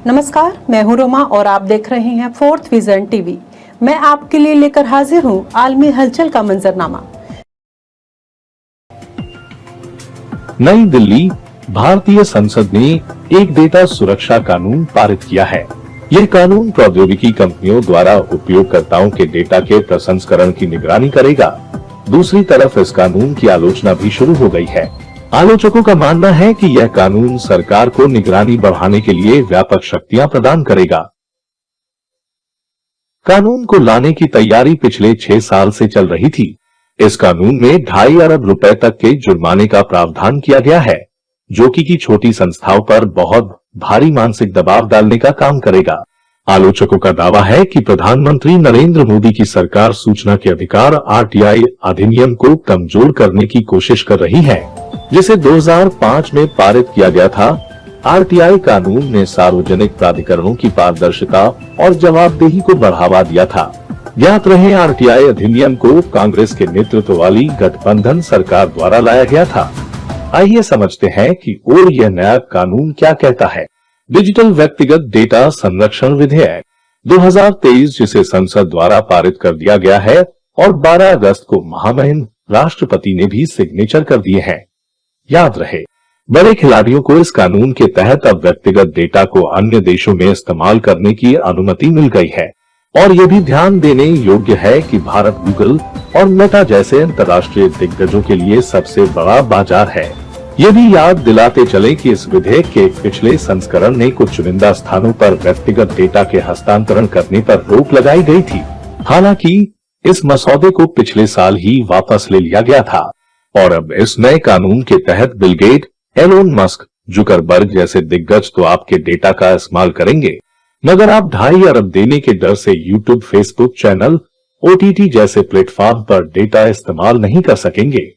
नमस्कार, मैं हूं रोमा और आप देख रहे हैं फोर्थ विजन टीवी। मैं आपके लिए लेकर हाजिर हूं आलमी हलचल का मंजरनामा। नई दिल्ली, भारतीय संसद ने एक डेटा सुरक्षा कानून पारित किया है। यह कानून प्रौद्योगिकी कंपनियों द्वारा उपयोगकर्ताओं के डेटा के प्रसंस्करण की निगरानी करेगा। दूसरी तरफ इस कानून की आलोचना भी शुरू हो गई है। आलोचकों का मानना है कि यह कानून सरकार को निगरानी बढ़ाने के लिए व्यापक शक्तियां प्रदान करेगा। कानून को लाने की तैयारी पिछले 6 साल से चल रही थी। इस कानून में 2.5 अरब रुपए तक के जुर्माने का प्रावधान किया गया है, जो कि छोटी संस्थाओं पर बहुत भारी मानसिक दबाव डालने का काम करेगा। आलोचकों का दावा है कि प्रधानमंत्री नरेंद्र मोदी की सरकार सूचना के अधिकार आरटीआई अधिनियम को कमजोर करने की कोशिश कर रही है, जिसे 2005 में पारित किया गया था। आरटीआई कानून ने सार्वजनिक प्राधिकरणों की पारदर्शिता और जवाबदेही को बढ़ावा दिया था। ज्ञात रहे, आरटीआई अधिनियम को कांग्रेस के नेतृत्व वाली गठबंधन सरकार द्वारा लाया गया था। आइए समझते हैं कि और यह नया कानून क्या कहता है। डिजिटल व्यक्तिगत डेटा संरक्षण विधेयक 2023, जिसे संसद द्वारा पारित कर दिया गया है और 12 अगस्त को महामहिम राष्ट्रपति ने भी सिग्नेचर कर दिए हैं। याद रहे, बड़े खिलाड़ियों को इस कानून के तहत अब व्यक्तिगत डेटा को अन्य देशों में इस्तेमाल करने की अनुमति मिल गई है। और यह भी ध्यान देने योग्य है कि भारत गूगल और मेटा जैसे अंतर्राष्ट्रीय दिग्गजों के लिए सबसे बड़ा बाजार है। ये भी याद दिलाते चले कि इस विधेयक के पिछले संस्करण ने कुछ चुनिंदा स्थानों पर व्यक्तिगत डेटा के हस्तांतरण करने पर रोक लगाई गई थी। हालांकि इस मसौदे को पिछले साल ही वापस ले लिया गया था और अब इस नए कानून के तहत Bill Gates, Elon Musk, Zuckerberg जैसे दिग्गज तो आपके डेटा का इस्तेमाल करेंगे, मगर आप 2.5 अरब देने के डर से यूट्यूब, फेसबुक चैनल, ओटीटी जैसे प्लेटफॉर्म पर डेटा इस्तेमाल नहीं कर सकेंगे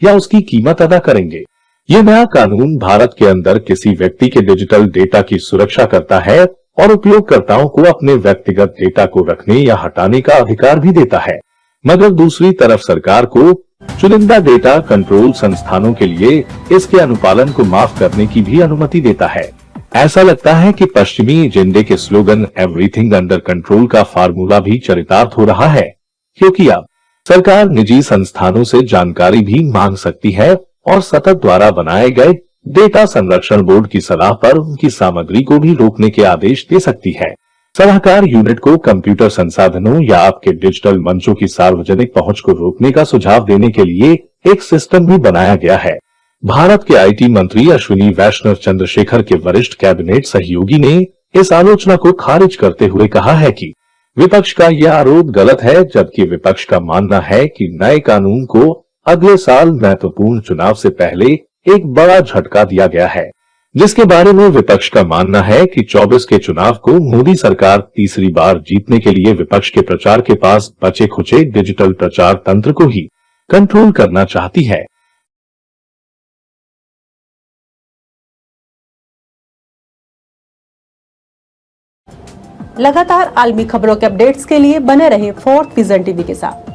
या उसकी कीमत अदा करेंगे। ये नया कानून भारत के अंदर किसी व्यक्ति के डिजिटल डेटा की सुरक्षा करता है और उपयोगकर्ताओं को अपने व्यक्तिगत डेटा को रखने या हटाने का अधिकार भी देता है, मगर दूसरी तरफ सरकार को चुनिंदा डेटा कंट्रोल संस्थानों के लिए इसके अनुपालन को माफ करने की भी अनुमति देता है। ऐसा लगता है कि पश्चिमी एजेंडे के स्लोगन एवरीथिंग अंडर कंट्रोल का फार्मूला भी चरितार्थ हो रहा है, क्योंकि अब सरकार निजी संस्थानों से जानकारी भी मांग सकती है और सतत द्वारा बनाए गए डेटा संरक्षण बोर्ड की सलाह पर उनकी सामग्री को भी रोकने के आदेश दे सकती है। सलाहकार यूनिट को कंप्यूटर संसाधनों या आपके डिजिटल मंचों की सार्वजनिक पहुंच को रोकने का सुझाव देने के लिए एक सिस्टम भी बनाया गया है। भारत के आईटी मंत्री अश्विनी वैष्णव चंद्रशेखर के वरिष्ठ कैबिनेट सहयोगी ने इस आलोचना को खारिज करते हुए कहा है कि विपक्ष का यह आरोप गलत है, जबकि विपक्ष का मानना है कि नए कानून को अगले साल महत्वपूर्ण चुनाव से पहले एक बड़ा झटका दिया गया है, जिसके बारे में विपक्ष का मानना है कि 24 के चुनाव को मोदी सरकार तीसरी बार जीतने के लिए विपक्ष के प्रचार के पास बचे खुचे डिजिटल प्रचार तंत्र को ही कंट्रोल करना चाहती है। लगातार आलमी खबरों के अपडेट्स के लिए बने रहे फोर्थ विजन टीवी के साथ।